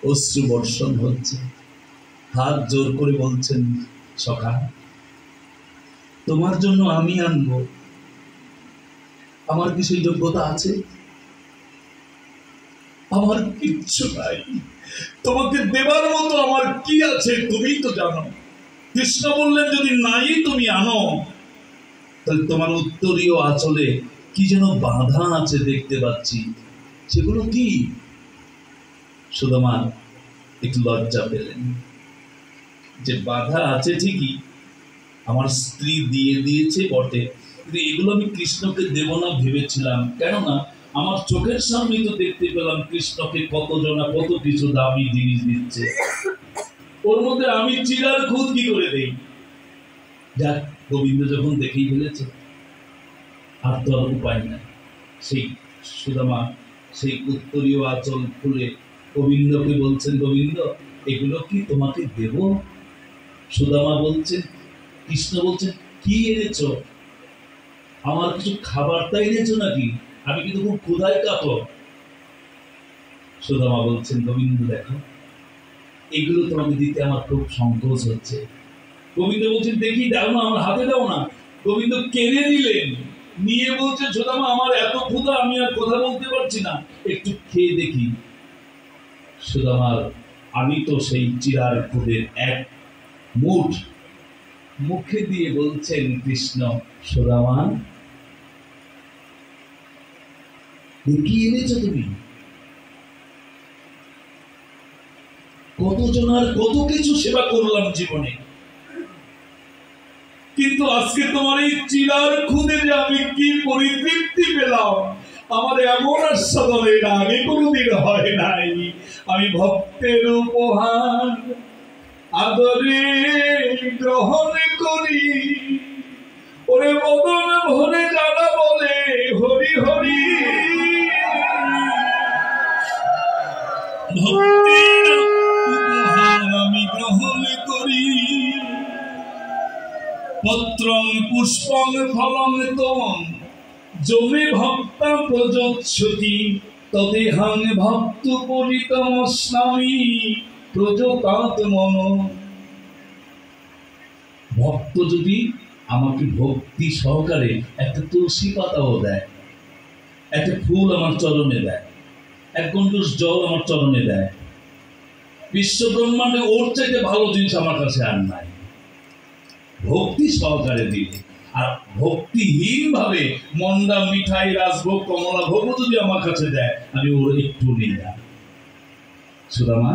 অশ্রু বর্ষণ হচ্ছে। হাত জোর করে বলছেন, সখা তোমার জন্য আমি আনবো, আমার কি সেই যোগ্যতা আছে? আমার কিচ্ছু নাই, তোমাকে দেবার মতো আমার কি আছে তুমি তো জানো। কৃষ্ণ বললেন যদি নাই তুমি আনো, তাহলে তোমার উত্তরীয় আঁচলে কি যেন বাধা আছে দেখতে পাচ্ছি, সেগুলো কি? সুদামা একটু লজ্জা পেলেন যে বাধা আছে ঠিকই, আমার স্ত্রী দিয়ে দিয়েছে বটে, কিন্তু এগুলো আমি কৃষ্ণকে দেব না ভেবেছিলাম। কেননা আমার চোখের সামনে তো দেখতে পেলাম কৃষ্ণকে কতজনা কত কিছু দামি জিনিস দিচ্ছে, ওর মধ্যে আমি চিরার খুদ কি করে দেই? যাক, গোবিন্দ যখন দেখেই ফেলেছে আর তো আর উপায় নাই। সেই সুদামা সেই উত্তরীয় আঁচল খুলে গোবিন্দকে বলছেন, গোবিন্দ এগুলো কি তোমাকে দেব? সুদামা বলছেন, কৃষ্ণ বলছেন, কি এনেছো? আমার কিছু খাবারটা এনেছো নাকি? আমি কিন্তু খুব ক্ষুধায় কাতর। সুদামা বলছেন, গোবিন্দ দেখো এগুলো তোমাকে দিতে আমার খুব সংকোচ হচ্ছে। গোবিন্দ বলছেন, দেখি দাও না, আমার হাতে দাও না। গোবিন্দ কেড়ে নিলেন, নিয়ে বলছে, সুদামা আমার এত ক্ষুধা আমি আর কথা বলতে পারছি না, একটু খেয়ে দেখি। সুদামার আমি তো সেই চিরার খুদের এক মুঠ মুখে দিয়ে বলছেন কৃষ্ণ, সুদামা কি এনেছো তুমি? কতজনার কত কিছু সেবা করলাম জীবনে, কিন্তু আজকে তোমার এই চিরার খুদে যে আমি কি পরিতৃপ্তি পেলাম, আমার এমন আস্বাদন এর আগে কোনোদিন হয় নাই। আমি ভক্তের উপহার আদরে গ্রহণ করি, ওরে বদন ভরে যারা বলে হরি হরি। ভক্তের উপহার আমি গ্রহণ করি, পত্রং পুষ্পং ফলং তং জমে ভক্তা প্রযোচ্ছতি তদেহাং ভক্ত পরিতমস্নামি প্রযোকাত মন। ভক্ত যদি আমাকে ভক্তি সহকারে একটা তুলসী পাতাও দেয়, একটা ফুল আমার চরণে দেয়, এক গণ্ডূষ জল আমার চরণে দেয়, বিশ্ব ব্রহ্মাণ্ডে ওর চাইতে ভালো জিনিস আমার কাছে আর নাই। ভক্তি সহকারে দিলে, আর ভক্তিহীন ভাবে মন্ডা মিঠাই রাজভোগ কমলা ভোগ যদি আমার কাছে দেয়, আমি ওর একটু নিই না। সুদামা